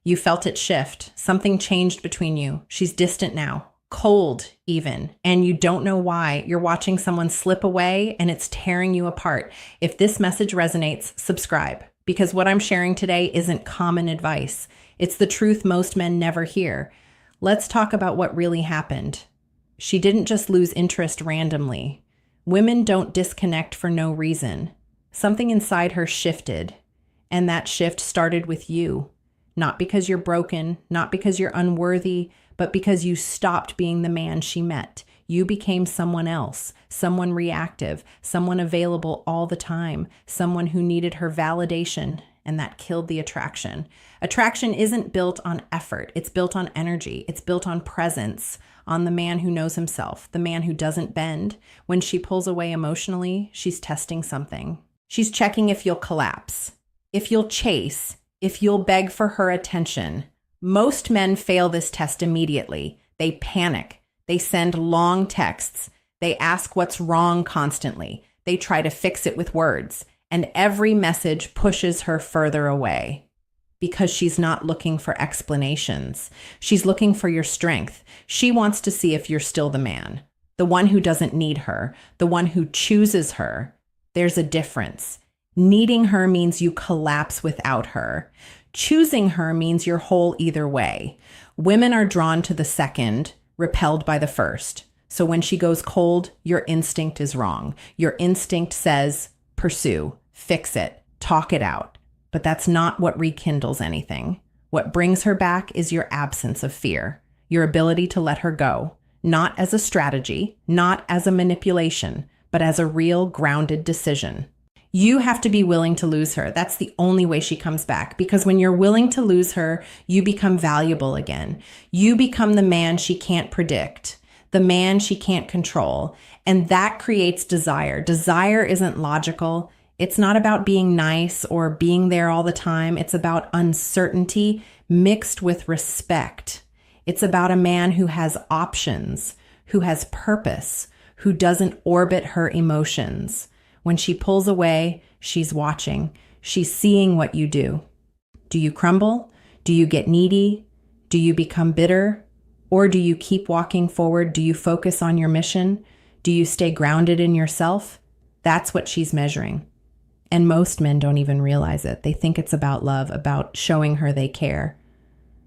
You felt it shift. Something changed between you. She's distant now, cold even, and you don't know why. You're watching someone slip away and it's tearing you apart. If this message resonates, subscribe, because what I'm sharing today isn't common advice. It's the truth most men never hear. Let's talk about what really happened. She didn't just lose interest randomly. Women don't disconnect for no reason. Something inside her shifted, and that shift started with you. Not because you're broken, not because you're unworthy, but because you stopped being the man she met. You became someone else, someone reactive, someone available all the time, someone who needed her validation, and that killed the attraction. Attraction isn't built on effort. It's built on energy. It's built on presence, on the man who knows himself, the man who doesn't bend. When she pulls away emotionally, she's testing something. She's checking if you'll collapse, if you'll chase, if you'll beg for her attention. Most men fail this test immediately. They panic. They send long texts. They ask what's wrong constantly. They try to fix it with words. And every message pushes her further away because she's not looking for explanations. She's looking for your strength. She wants to see if you're still the man, the one who doesn't need her, the one who chooses her. There's a difference. Needing her means you collapse without her. Choosing her means you're whole either way. Women are drawn to the second, repelled by the first. So when she goes cold, your instinct is wrong. Your instinct says, pursue, fix it, talk it out. But that's not what rekindles anything. What brings her back is your absence of fear, your ability to let her go, not as a strategy, not as a manipulation, but as a real grounded decision. You have to be willing to lose her. That's the only way she comes back, because when you're willing to lose her, you become valuable again. You become the man she can't predict, the man she can't control, and that creates desire. Desire isn't logical. It's not about being nice or being there all the time. It's about uncertainty mixed with respect. It's about a man who has options, who has purpose, who doesn't orbit her emotions. When she pulls away, she's watching. She's seeing what you do. Do you crumble? Do you get needy? Do you become bitter? Or do you keep walking forward? Do you focus on your mission? Do you stay grounded in yourself? That's what she's measuring. And most men don't even realize it. They think it's about love, about showing her they care.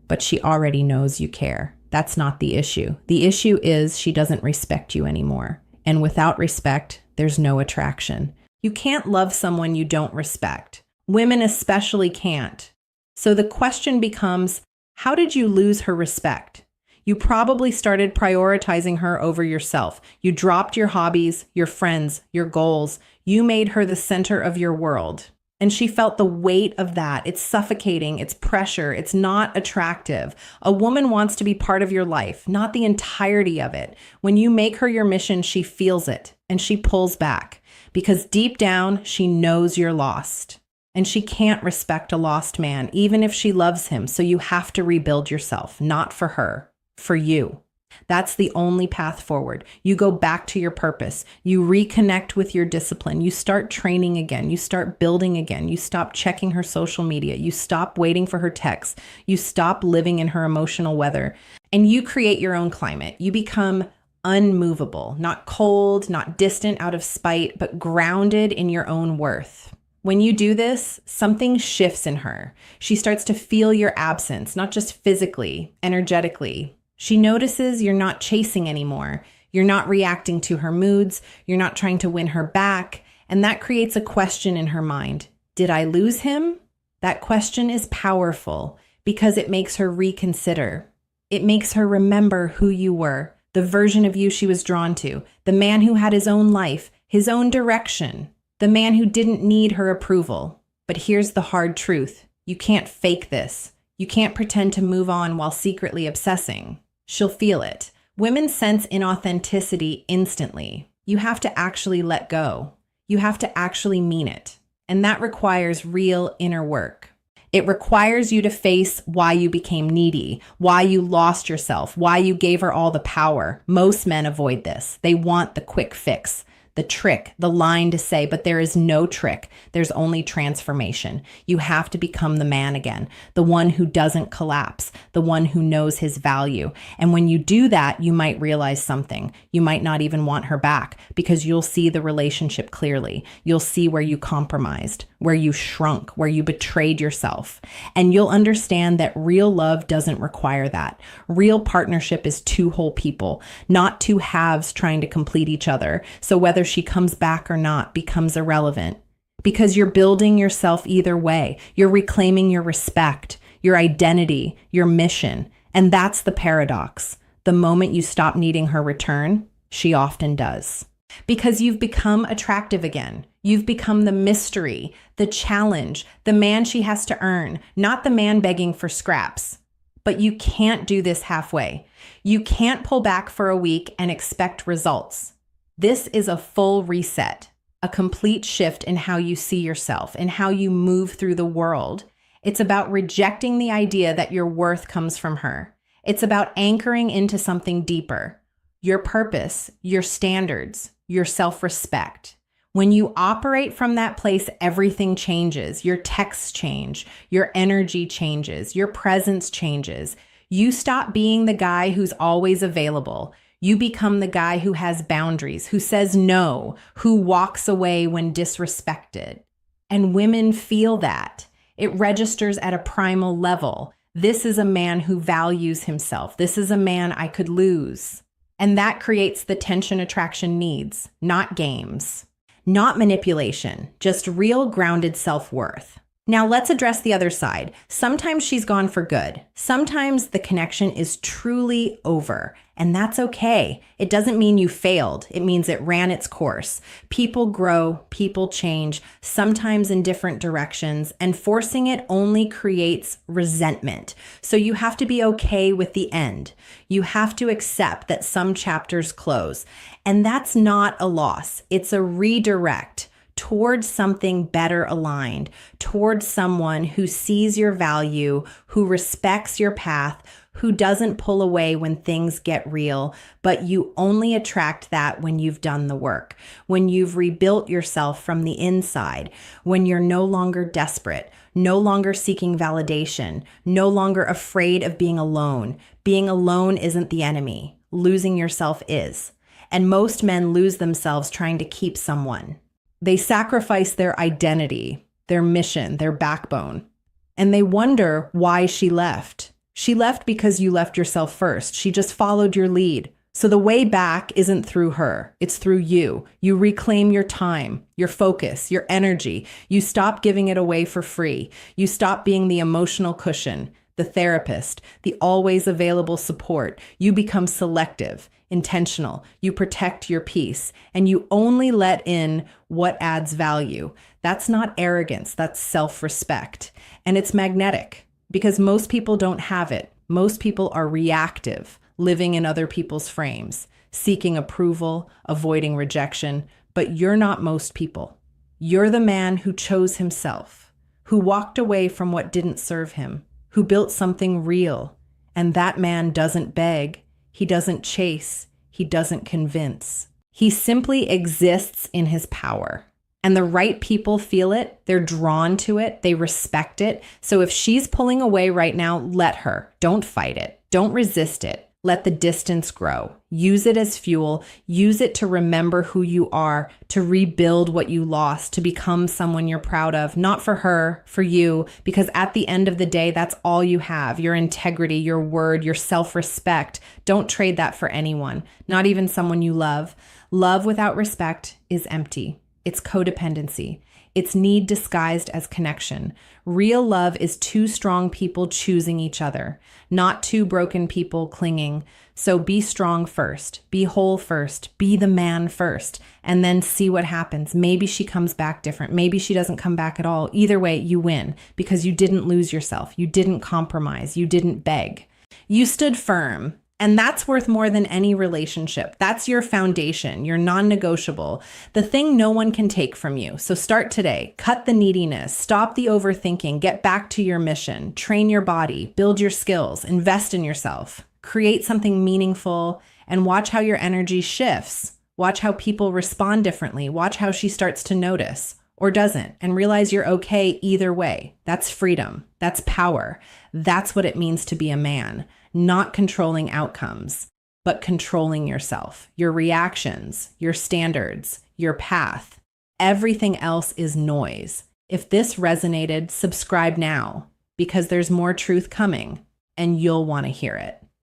But she already knows you care. That's not the issue. The issue is she doesn't respect you anymore. And without respect, there's no attraction. You can't love someone you don't respect. Women especially can't. So the question becomes, how did you lose her respect? You probably started prioritizing her over yourself. You dropped your hobbies, your friends, your goals. You made her the center of your world. And she felt the weight of that. It's suffocating. It's pressure. It's not attractive. A woman wants to be part of your life, not the entirety of it. When you make her your mission, she feels it and she pulls back because deep down, she knows you're lost. And she can't respect a lost man, even if she loves him. So you have to rebuild yourself, not for her, for you. That's the only path forward. You go back to your purpose. You reconnect with your discipline. You start training again. You start building again. You stop checking her social media. You stop waiting for her texts. You stop living in her emotional weather. And you create your own climate. You become unmovable, not cold, not distant out of spite, but grounded in your own worth. When you do this, something shifts in her. She starts to feel your absence, not just physically, energetically. She notices you're not chasing anymore. You're not reacting to her moods. You're not trying to win her back. And that creates a question in her mind. Did I lose him? That question is powerful because it makes her reconsider. It makes her remember who you were, the version of you she was drawn to, the man who had his own life, his own direction, the man who didn't need her approval. But here's the hard truth. You can't fake this. You can't pretend to move on while secretly obsessing. She'll feel it. Women sense inauthenticity instantly. You have to actually let go. You have to actually mean it. And that requires real inner work. It requires you to face why you became needy, why you lost yourself, why you gave her all the power. Most men avoid this. They want the quick fix. the trick, the line to say, but there is no trick. There's only transformation. You have to become the man again, the one who doesn't collapse, the one who knows his value. And when you do that, you might realize something. You might not even want her back because you'll see the relationship clearly. You'll see where you compromised, where you shrunk, where you betrayed yourself. And you'll understand that real love doesn't require that. Real partnership is two whole people, not two halves trying to complete each other. So whether she comes back or not becomes irrelevant because you're building yourself either way. You're reclaiming your respect, your identity, your mission. And that's the paradox. The moment you stop needing her return, she often does. Because you've become attractive again. You've become the mystery, the challenge, the man she has to earn, not the man begging for scraps. But you can't do this halfway. You can't pull back for a week and expect results. This is a full reset, a complete shift in how you see yourself and how you move through the world. It's about rejecting the idea that your worth comes from her. It's about anchoring into something deeper, your purpose, your standards, your self-respect. When you operate from that place, everything changes. Your texts change, your energy changes, your presence changes. You stop being the guy who's always available. You become the guy who has boundaries, who says no, who walks away when disrespected. And women feel that. It registers at a primal level. This is a man who values himself. This is a man I could lose. And that creates the tension attraction needs, not games, not manipulation, just real grounded self-worth. Now let's address the other side. Sometimes she's gone for good. Sometimes the connection is truly over, and that's okay. It doesn't mean you failed. It means it ran its course. People grow, people change, sometimes in different directions, and forcing it only creates resentment. So you have to be okay with the end. You have to accept that some chapters close, and that's not a loss. It's a redirect towards something better aligned, towards someone who sees your value, who respects your path, who doesn't pull away when things get real, but you only attract that when you've done the work, when you've rebuilt yourself from the inside, when you're no longer desperate, no longer seeking validation, no longer afraid of being alone. Being alone isn't the enemy. Losing yourself is. And most men lose themselves trying to keep someone. They sacrifice their identity, their mission, their backbone, and they wonder why she left. She left because you left yourself first. She just followed your lead. So the way back isn't through her. It's through you. You reclaim your time, your focus, your energy. You stop giving it away for free. You stop being the emotional cushion, the therapist, the always available support. You become selective, intentional. You protect your peace, and you only let in what adds value. That's not arrogance. That's self-respect. And it's magnetic because most people don't have it. Most people are reactive, living in other people's frames, seeking approval, avoiding rejection. But you're not most people. You're the man who chose himself, who walked away from what didn't serve him, who built something real. And that man doesn't beg. He doesn't chase. He doesn't convince. He simply exists in his power. And the right people feel it. They're drawn to it. They respect it. So if she's pulling away right now, let her. Don't fight it. Don't resist it. Let the distance grow. Use it as fuel. Use it to remember who you are, to rebuild what you lost, to become someone you're proud of, not for her, for you, because at the end of the day, that's all you have. Your integrity, your word, your self-respect. Don't trade that for anyone, not even someone you love. Love without respect is empty. It's codependency. It's need disguised as connection. Real love is two strong people choosing each other, not two broken people clinging. So be strong first, be whole first, be the man first, and then see what happens. Maybe she comes back different. Maybe she doesn't come back at all. Either way, you win because you didn't lose yourself. You didn't compromise. You didn't beg. You stood firm. And that's worth more than any relationship. That's your foundation, your non-negotiable, the thing no one can take from you. So start today. Cut the neediness, stop the overthinking, get back to your mission, train your body, build your skills, invest in yourself, create something meaningful, and watch how your energy shifts. Watch how people respond differently. Watch how she starts to notice or doesn't, and realize you're okay either way. That's freedom. That's power. That's what it means to be a man. Not controlling outcomes, but controlling yourself, your reactions, your standards, your path. Everything else is noise. If this resonated, subscribe now, because there's more truth coming and you'll want to hear it.